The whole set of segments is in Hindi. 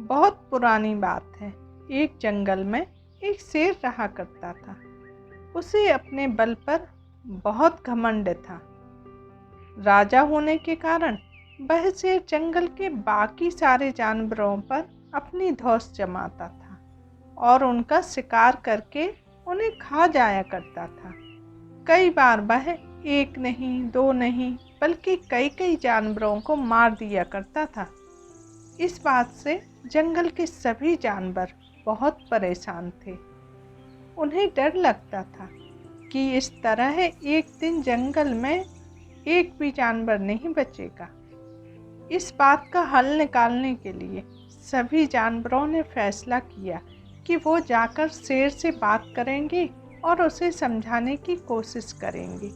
बहुत पुरानी बात है। एक जंगल में एक शेर रहा करता था। उसे अपने बल पर बहुत घमंड था। राजा होने के कारण वह शेर जंगल के बाकी सारे जानवरों पर अपनी धौंस जमाता था और उनका शिकार करके उन्हें खा जाया करता था। कई बार वह एक नहीं, दो नहीं, बल्कि कई कई जानवरों को मार दिया करता था। इस बात से जंगल के सभी जानवर बहुत परेशान थे। उन्हें डर लगता था कि इस तरह एक दिन जंगल में एक भी जानवर नहीं बचेगा। इस बात का हल निकालने के लिए सभी जानवरों ने फैसला किया कि वो जाकर शेर से बात करेंगे और उसे समझाने की कोशिश करेंगे।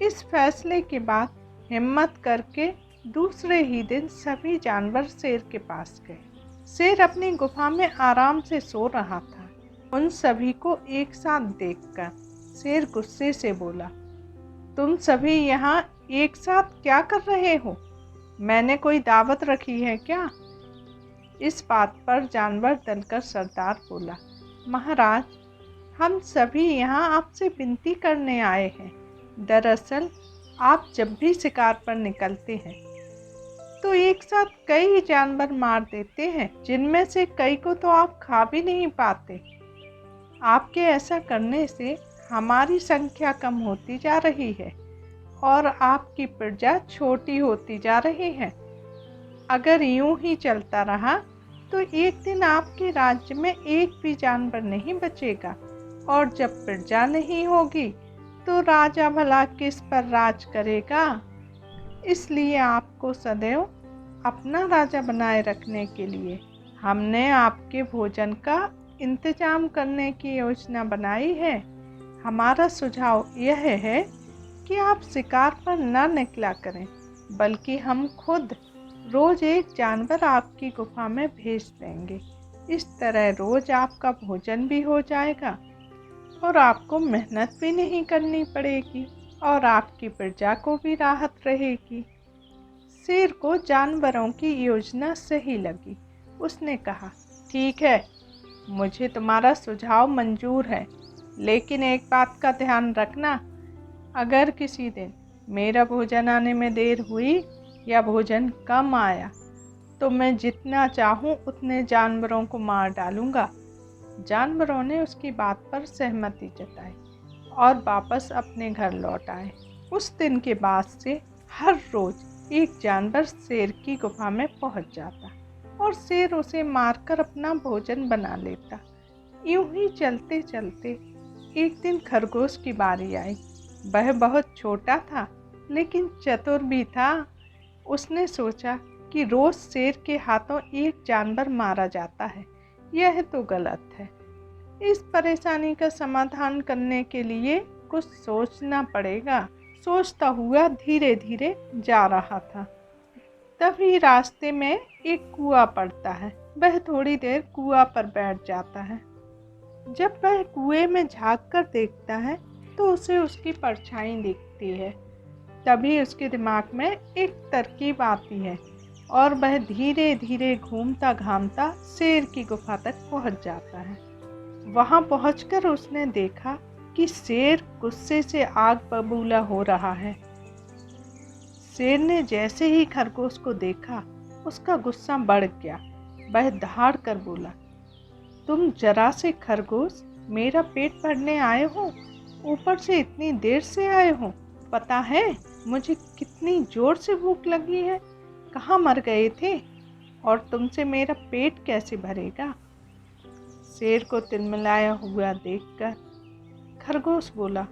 इस फैसले के बाद हिम्मत करके दूसरे ही दिन सभी जानवर शेर के पास गए। शेर अपनी गुफा में आराम से सो रहा था। उन सभी को एक साथ देखकर शेर गुस्से से बोला, तुम सभी यहाँ एक साथ क्या कर रहे हो? मैंने कोई दावत रखी है क्या? इस बात पर जानवर दल का सरदार बोला, महाराज, हम सभी यहाँ आपसे विनती करने आए हैं। दरअसल आप जब भी शिकार पर निकलते हैं तो एक साथ कई जानवर मार देते हैं, जिनमें से कई को तो आप खा भी नहीं पाते। आपके ऐसा करने से हमारी संख्या कम होती जा रही है और आपकी प्रजा छोटी होती जा रही है। अगर यूं ही चलता रहा तो एक दिन आपके राज्य में एक भी जानवर नहीं बचेगा और जब प्रजा नहीं होगी तो राजा भला किस पर राज करेगा? इसलिए आपको सदैव अपना राजा बनाए रखने के लिए हमने आपके भोजन का इंतजाम करने की योजना बनाई है। हमारा सुझाव यह है कि आप शिकार पर न निकला करें, बल्कि हम खुद रोज एक जानवर आपकी गुफा में भेज देंगे। इस तरह रोज आपका भोजन भी हो जाएगा और आपको मेहनत भी नहीं करनी पड़ेगी और आपकी प्रजा को भी राहत रहेगी। शेर को जानवरों की योजना सही लगी। उसने कहा, ठीक है, मुझे तुम्हारा सुझाव मंजूर है, लेकिन एक बात का ध्यान रखना, अगर किसी दिन मेरा भोजन आने में देर हुई या भोजन कम आया तो मैं जितना चाहूँ उतने जानवरों को मार डालूंगा। जानवरों ने उसकी बात पर सहमति जताई और वापस अपने घर लौट आए। उस दिन के बाद से हर रोज एक जानवर शेर की गुफा में पहुंच जाता और शेर उसे मारकर अपना भोजन बना लेता। यूं ही चलते चलते एक दिन खरगोश की बारी आई। वह बहुत छोटा था लेकिन चतुर भी था। उसने सोचा कि रोज शेर के हाथों एक जानवर मारा जाता है, यह तो गलत है। इस परेशानी का समाधान करने के लिए कुछ सोचना पड़ेगा। सोचता हुआ धीरे धीरे जा रहा था। तभी रास्ते में एक कुआं पड़ता है। वह थोड़ी देर कुआं पर बैठ जाता है। जब वह कुएं में झांक कर देखता है तो उसे उसकी परछाई दिखती है। तभी उसके दिमाग में एक तरकीब आती है और वह धीरे धीरे घूमता घामता शेर की गुफा तक पहुंच जाता है। वहां पहुंचकर उसने देखा कि शेर गुस्से से आग बबूला हो रहा है। शेर ने जैसे ही खरगोश को देखा, उसका गुस्सा बढ़ गया। वह दहाड़ कर बोला, तुम जरा से खरगोश मेरा पेट भरने आए हो, ऊपर से इतनी देर से आए हो। पता है मुझे कितनी जोर से भूख लगी है। कहाँ मर गए थे और तुमसे मेरा पेट कैसे भरेगा? शेर को तिलमिलाया हुआ देखकर खरगोश बोला,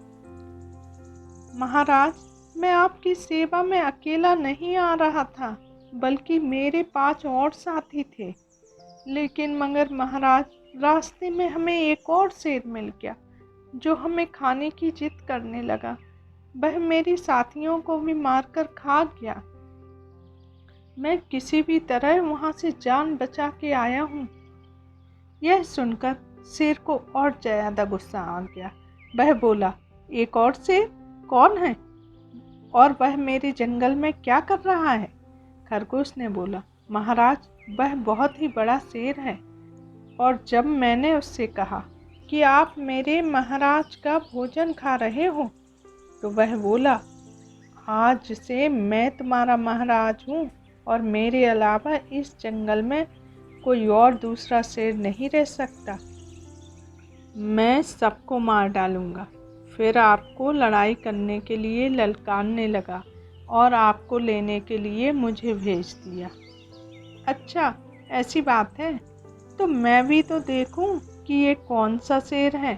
महाराज, मैं आपकी सेवा में अकेला नहीं आ रहा था, बल्कि मेरे 5 और साथी थे। लेकिन मगर महाराज, रास्ते में हमें एक और शेर मिल गया जो हमें खाने की जिद करने लगा। वह मेरी साथियों को भी मारकर खा गया। मैं किसी भी तरह वहां से जान बचा के आया हूँ। यह सुनकर शेर को और ज्यादा गुस्सा आ गया। वह बोला, एक और शेर? कौन है और वह मेरे जंगल में क्या कर रहा है? खरगोश ने बोला, महाराज, वह बहुत ही बड़ा शेर है, और जब मैंने उससे कहा कि आप मेरे महाराज का भोजन खा रहे हो, तो वह बोला, आज से मैं तुम्हारा महाराज हूँ और मेरे अलावा इस जंगल में कोई और दूसरा शेर नहीं रह सकता। मैं सबको मार डालूंगा। फिर आपको लड़ाई करने के लिए ललकारने लगा और आपको लेने के लिए मुझे भेज दिया। अच्छा, ऐसी बात है, तो मैं भी तो देखूं कि ये कौन सा शेर है,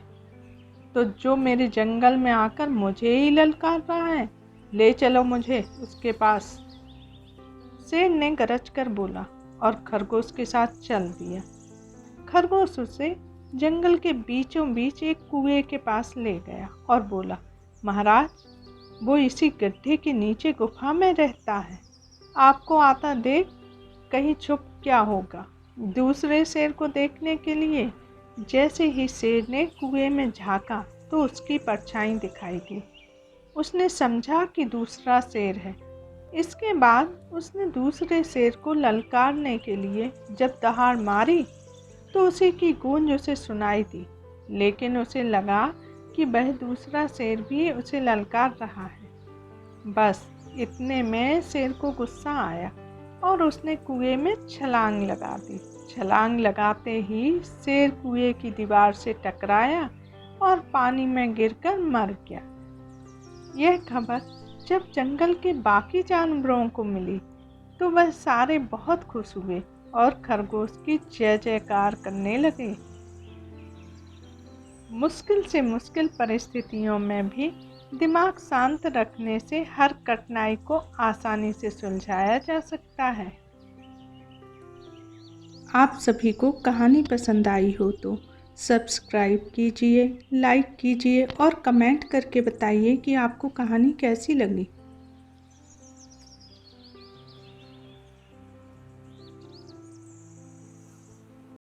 तो जो मेरे जंगल में आकर मुझे ही ललकार रहा है। ले चलो मुझे उसके पास। शेर ने गरज कर बोला और खरगोश के साथ चल दिया। खरगोश उसे जंगल के बीचों बीच एक कुएं के पास ले गया और बोला, महाराज, वो इसी गड्ढे के नीचे गुफा में रहता है। आपको आता देख कहीं छुप क्या होगा। दूसरे शेर को देखने के लिए जैसे ही शेर ने कुएं में झांका तो उसकी परछाई दिखाई दी। उसने समझा कि दूसरा शेर है। इसके बाद उसने दूसरे शेर को ललकारने के लिए जब दहाड़ मारी तो उसी की गूंज उसे सुनाई दी, लेकिन उसे लगा कि वह दूसरा शेर भी उसे ललकार रहा है। बस इतने में शेर को गुस्सा आया और उसने कुएं में छलांग लगा दी। छलांग लगाते ही शेर कुएं की दीवार से टकराया और पानी में गिरकर मर गया। यह खबर जब जंगल के बाकी जानवरों को मिली तो वह सारे बहुत खुश हुए और खरगोश की जय जयकार करने लगे। मुश्किल से मुश्किल परिस्थितियों में भी दिमाग शांत रखने से हर कठिनाई को आसानी से सुलझाया जा सकता है। आप सभी को कहानी पसंद आई हो तो सब्सक्राइब कीजिए, लाइक कीजिए और कमेंट करके बताइए कि आपको कहानी कैसी लगी।